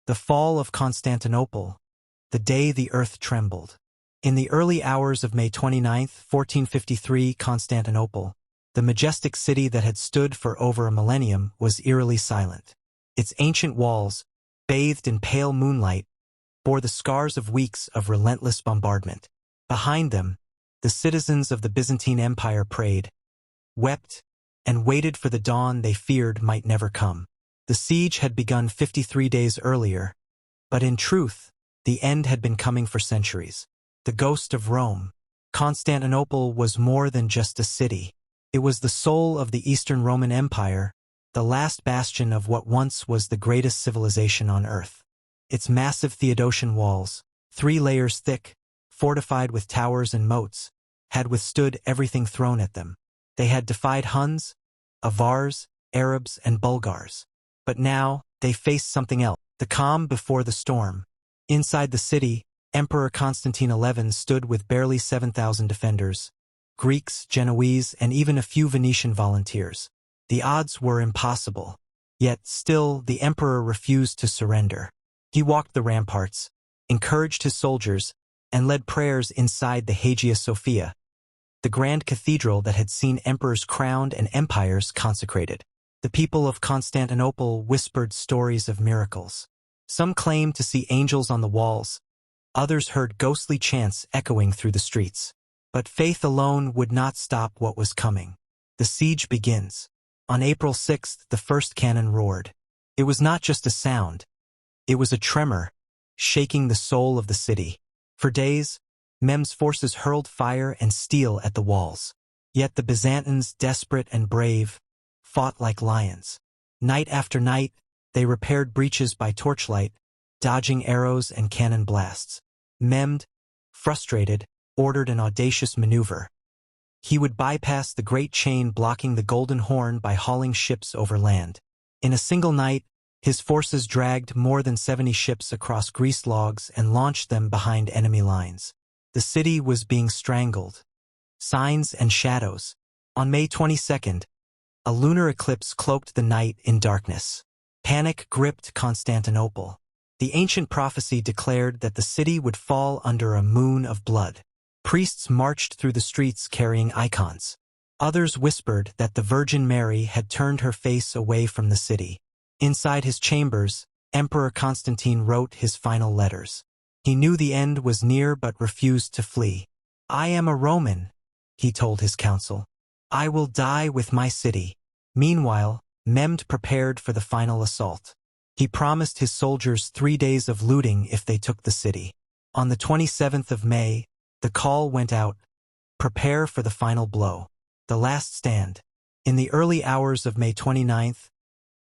The fall of Constantinople, the day the earth trembled. In the early hours of May 29, 1453, Constantinople, the majestic city that had stood for over a millennium, was eerily silent. Its ancient walls, bathed in pale moonlight, bore the scars of weeks of relentless bombardment. Behind them, the citizens of the Byzantine Empire prayed, wept, and waited for the dawn they feared might never come. The siege had begun 53 days earlier, but in truth, the end had been coming for centuries. The ghost of Rome. Constantinople was more than just a city. It was the soul of the Eastern Roman Empire, the last bastion of what once was the greatest civilization on earth. Its massive Theodosian walls, 3 layers thick, fortified with towers and moats, had withstood everything thrown at them. They had defied Huns, Avars, Arabs, and Bulgars. But now, they faced something else, the calm before the storm. Inside the city, Emperor Constantine XI stood with barely 7,000 defenders, Greeks, Genoese, and even a few Venetian volunteers. The odds were impossible. Yet still, the emperor refused to surrender. He walked the ramparts, encouraged his soldiers, and led prayers inside the Hagia Sophia, the grand cathedral that had seen emperors crowned and empires consecrated. The people of Constantinople whispered stories of miracles. Some claimed to see angels on the walls, others heard ghostly chants echoing through the streets. But faith alone would not stop what was coming. The siege begins. On April 6th, the first cannon roared. It was not just a sound. It was a tremor, shaking the soul of the city. For days, Mehmed's forces hurled fire and steel at the walls. Yet the Byzantines, desperate and brave, fought like lions. Night after night, they repaired breaches by torchlight, dodging arrows and cannon blasts. Mehmed, frustrated, ordered an audacious maneuver. He would bypass the great chain blocking the Golden Horn by hauling ships over land. In a single night, his forces dragged more than 70 ships across greased logs and launched them behind enemy lines. The city was being strangled. Signs and shadows. On May 22nd, a lunar eclipse cloaked the night in darkness. Panic gripped Constantinople. The ancient prophecy declared that the city would fall under a moon of blood. Priests marched through the streets carrying icons. Others whispered that the Virgin Mary had turned her face away from the city. Inside his chambers, Emperor Constantine wrote his final letters. He knew the end was near but refused to flee. "I am a Roman," he told his council. "I will die with my city." Meanwhile, Mehmed prepared for the final assault. He promised his soldiers 3 days of looting if they took the city. On the 27th of May, the call went out, prepare for the final blow. The last stand. In the early hours of May 29th,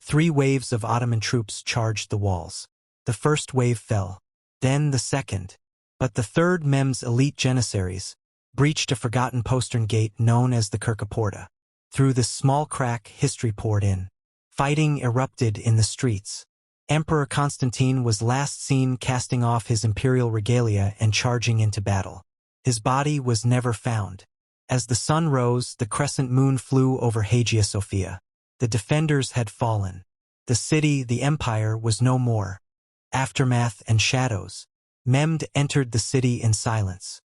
3 waves of Ottoman troops charged the walls. The first wave fell, then the second. But the third, Mehmed's elite janissaries, breached a forgotten postern gate known as the Kirkaporta. Through this small crack, history poured in. Fighting erupted in the streets. Emperor Constantine was last seen casting off his imperial regalia and charging into battle. His body was never found. As the sun rose, the crescent moon flew over Hagia Sophia. The defenders had fallen. The city, the empire, was no more. Aftermath and shadows. Mehmed entered the city in silence.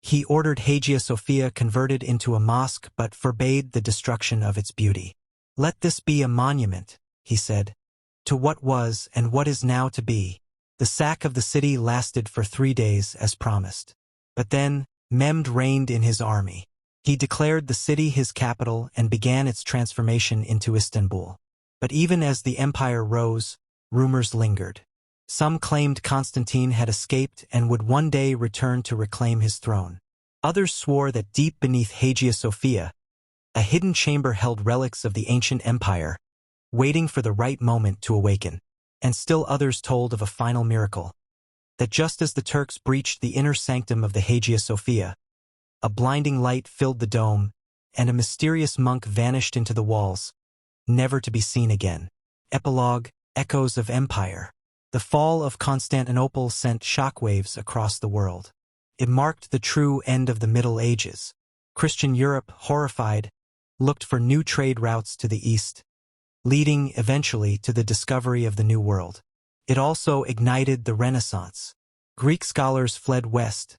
He ordered Hagia Sophia converted into a mosque but forbade the destruction of its beauty. "Let this be a monument," he said, "to what was and what is now to be." The sack of the city lasted for 3 days as promised. But then, Mehmed reigned in his army. He declared the city his capital and began its transformation into Istanbul. But even as the empire rose, rumors lingered. Some claimed Constantine had escaped and would one day return to reclaim his throne. Others swore that deep beneath Hagia Sophia, a hidden chamber held relics of the ancient empire, waiting for the right moment to awaken. And still others told of a final miracle. That just as the Turks breached the inner sanctum of the Hagia Sophia, a blinding light filled the dome, and a mysterious monk vanished into the walls, never to be seen again. Epilogue, Echoes of Empire. The fall of Constantinople sent shockwaves across the world. It marked the true end of the Middle Ages. Christian Europe, horrified, looked for new trade routes to the east, leading eventually to the discovery of the New World. It also ignited the Renaissance. Greek scholars fled west,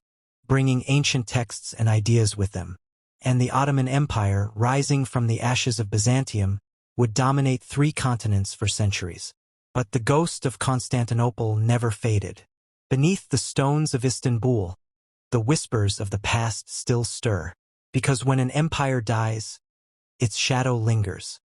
bringing ancient texts and ideas with them. And the Ottoman Empire, rising from the ashes of Byzantium, would dominate 3 continents for centuries. But the ghost of Constantinople never faded. Beneath the stones of Istanbul, the whispers of the past still stir, because when an empire dies, its shadow lingers.